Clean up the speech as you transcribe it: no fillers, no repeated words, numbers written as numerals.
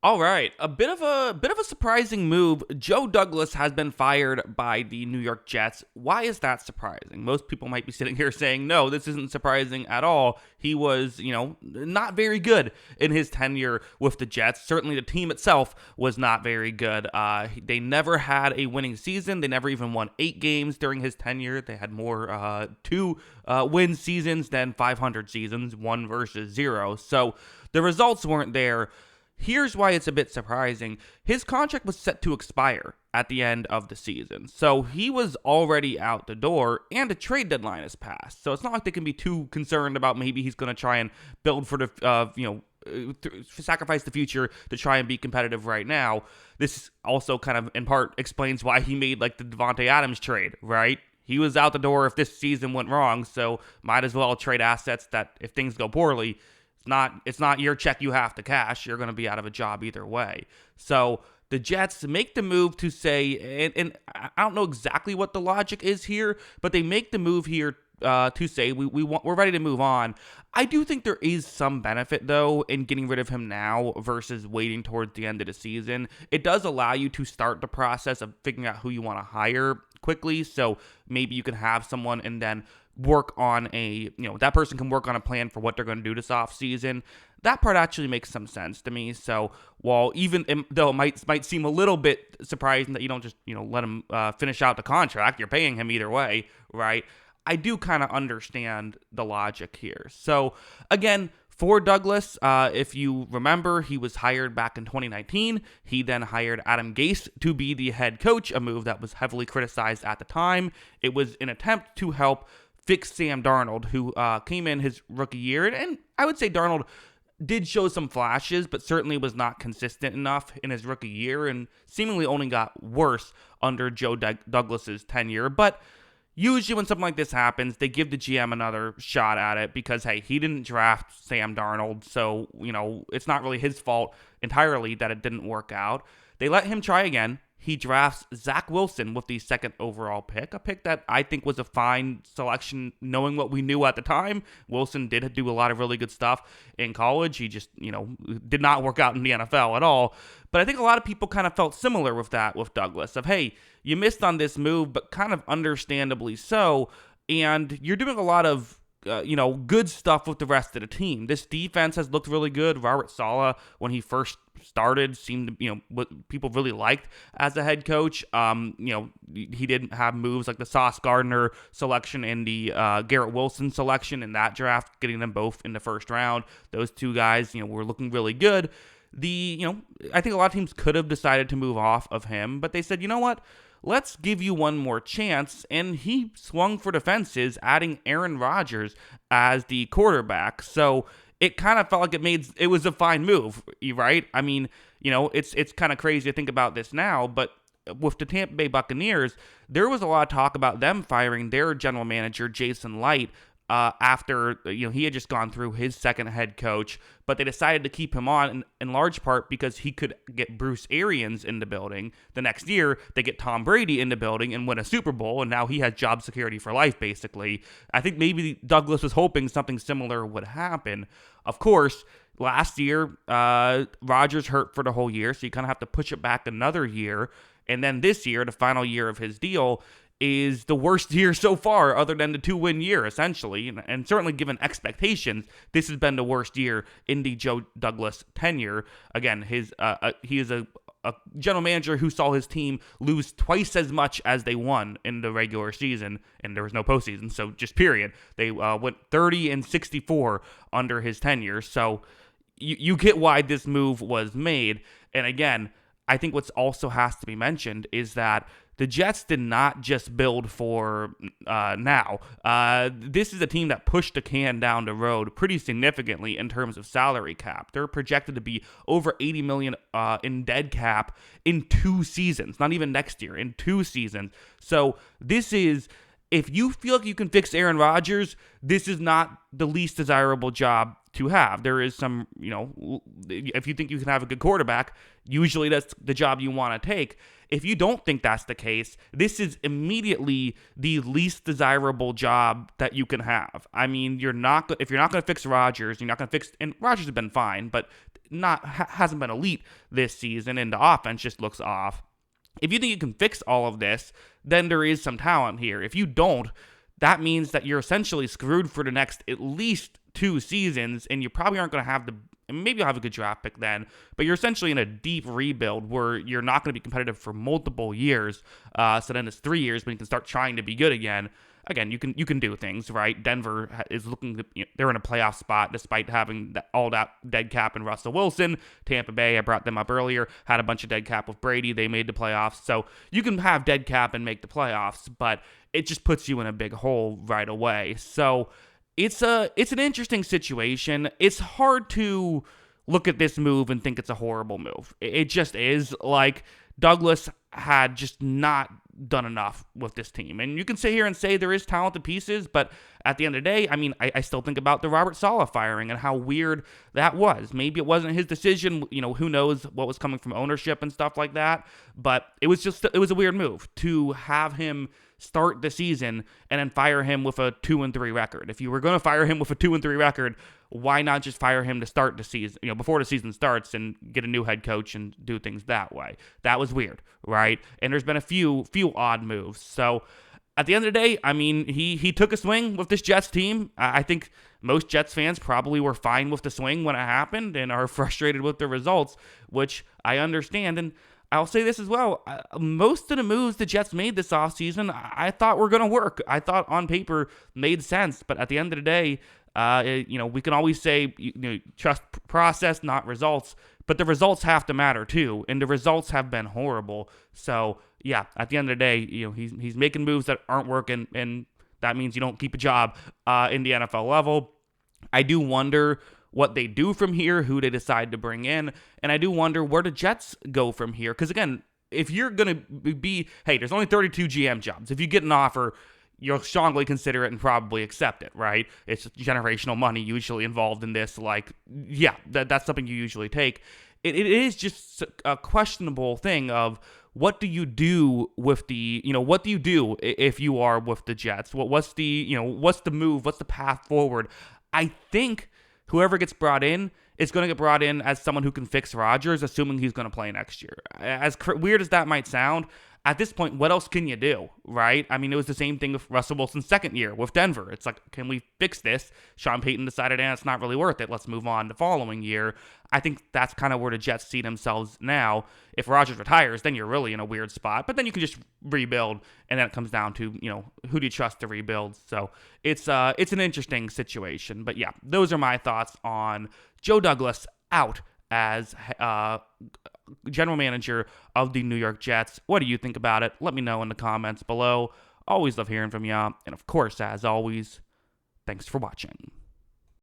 All right, a bit of a surprising move. Joe Douglas has been fired by the New York Jets. Why is that surprising? Most people might be sitting here saying, "No, this isn't surprising at all." He was, not very good in his tenure with the Jets. Certainly, the team itself was not very good. They never had a winning season. They never even won 8 games during his tenure. They had more two win seasons than 500 seasons, one versus zero. So the results weren't there. Here's why it's a bit surprising. His contract was set to expire at the end of the season. So he was already out the door and a trade deadline has passed. So it's not like they can be too concerned about maybe he's going to try and build for the, sacrifice the future to try and be competitive right now. This also kind of in part explains why he made like the Devontae Adams trade, right? He was out the door if this season went wrong, so might as well trade assets that if things go poorly, it's not your check you have to cash. You're going to be out of a job either way. So the Jets make the move to say, and I don't know exactly what the logic is here, but they make the move here to say we're ready to move on. I do think there is some benefit though in getting rid of him now versus waiting towards the end of the season. It does allow you to start the process of figuring out who you want to hire quickly. So maybe you can have someone and then work on that person can work on a plan for what they're going to do this off season. That part actually makes some sense to me. So while even though it might seem a little bit surprising that you don't just let him finish out the contract, you're paying him either way, right? I do kind of understand the logic here. So again, for Douglas, if you remember, he was hired back in 2019. He then hired Adam Gase to be the head coach, a move that was heavily criticized at the time. It was an attempt to help fix Sam Darnold, who came in his rookie year. And I would say Darnold did show some flashes, but certainly was not consistent enough in his rookie year and seemingly only got worse under Joe Douglas's tenure. But usually when something like this happens, they give the GM another shot at it because, hey, he didn't draft Sam Darnold, so, it's not really his fault entirely that it didn't work out. They let him try again. He drafts Zach Wilson with the second overall pick, a pick that I think was a fine selection knowing what we knew at the time. Wilson did do a lot of really good stuff in college. He just, did not work out in the NFL at all. But I think a lot of people kind of felt similar with that with Douglas of, hey, you missed on this move, but kind of understandably so. And you're doing a lot of good stuff with the rest of the team. This defense has looked really good. Robert Saleh, when he first started, seemed what people really liked as a head coach. He didn't have moves like the Sauce Gardner selection and the Garrett Wilson selection in that draft, getting them both in the first round. Those two guys, were looking really good. I think a lot of teams could have decided to move off of him, but they said, you know what? Let's give you one more chance. And he swung for the fences, adding Aaron Rodgers as the quarterback. So it kind of felt like it was a fine move, right? I mean, it's kind of crazy to think about this now, but with the Tampa Bay Buccaneers, there was a lot of talk about them firing their general manager, Jason Light, after he had just gone through his second head coach, but they decided to keep him on in large part because he could get Bruce Arians in the building. The next year, they get Tom Brady in the building and win a Super Bowl, and now he has job security for life, basically. I think maybe Douglas was hoping something similar would happen. Of course, last year, Rodgers hurt for the whole year, so you kind of have to push it back another year. And then this year, the final year of his deal, is the worst year so far other than the 2-win year, essentially. And certainly given expectations, this has been the worst year in the Joe Douglas tenure. Again, he is a general manager who saw his team lose twice as much as they won in the regular season, and there was no postseason, so just period. They went 30-64 under his tenure, so you get why this move was made. And again, I think what's also has to be mentioned is that the Jets did not just build for now. This is a team that pushed the can down the road pretty significantly in terms of salary cap. They're projected to be over $80 million in dead cap in 2 seasons, not even next year, in 2 seasons. So this is, if you feel like you can fix Aaron Rodgers, this is not the least desirable job to have. There is some, if you think you can have a good quarterback, usually that's the job you want to take. If you don't think that's the case, this is immediately the least desirable job that you can have. I mean, if you're not going to fix Rodgers, you're not going to fix, and Rodgers has been fine, but hasn't been elite this season, and the offense just looks off. If you think you can fix all of this, then there is some talent here. If you don't, that means that you're essentially screwed for the next at least 2 seasons, and you probably aren't going to have maybe you'll have a good draft pick then, but you're essentially in a deep rebuild where you're not going to be competitive for multiple years. So then it's 3 years when you can start trying to be good again. Again, you can do things, right? Denver is looking to, they're in a playoff spot despite having all that dead cap in Russell Wilson. Tampa Bay, I brought them up earlier, had a bunch of dead cap with Brady. They made the playoffs. So you can have dead cap and make the playoffs, but it just puts you in a big hole right away. So it's an interesting situation. It's hard to look at this move and think it's a horrible move. It just is. Like, Douglas had just not done enough with this team. And you can sit here and say there is talented pieces, but at the end of the day, I mean, I still think about the Robert Saleh firing and how weird that was. Maybe it wasn't his decision, who knows what was coming from ownership and stuff like that, but it was a weird move to have him start the season and then fire him with a 2-3 record. If you were going to fire him with a 2-3 record, why not just fire him to start the season, before the season starts, and get a new head coach and do things that way? That was weird, right? And there's been a few odd moves. So at the end of the day, I mean, he took a swing with this Jets team. I think most Jets fans probably were fine with the swing when it happened and are frustrated with the results, which I understand. And I'll say this as well. Most of the moves the Jets made this offseason, I thought were going to work. I thought on paper made sense. But at the end of the day, we can always say, trust process, not results. But the results have to matter too. And the results have been horrible. So, yeah, at the end of the day, he's making moves that aren't working. And that means you don't keep a job in the NFL level. I do wonder what they do from here, who they decide to bring in, and I do wonder where the Jets go from here. Because again, if you're going to hey, there's only 32 GM jobs. If you get an offer, you'll strongly consider it and probably accept it, right? It's generational money usually involved in this. Like, yeah, that's something you usually take. It is just a questionable thing of what do you do with what do you do if you are with the Jets? What's the move? What's the path forward? I think whoever gets brought in is going to get brought in as someone who can fix Rodgers, assuming he's going to play next year. As weird as that might sound, at this point, what else can you do, right? I mean, it was the same thing with Russell Wilson's second year with Denver. It's like, can we fix this? Sean Payton decided, it's not really worth it. Let's move on the following year. I think that's kind of where the Jets see themselves now. If Rodgers retires, then you're really in a weird spot. But then you can just rebuild, and then it comes down to, who do you trust to rebuild? So it's an interesting situation. But yeah, those are my thoughts on Joe Douglas out as general manager of the New York Jets. What do you think about it? Let me know in the comments below. Always love hearing from you. And of course, as always, thanks for watching.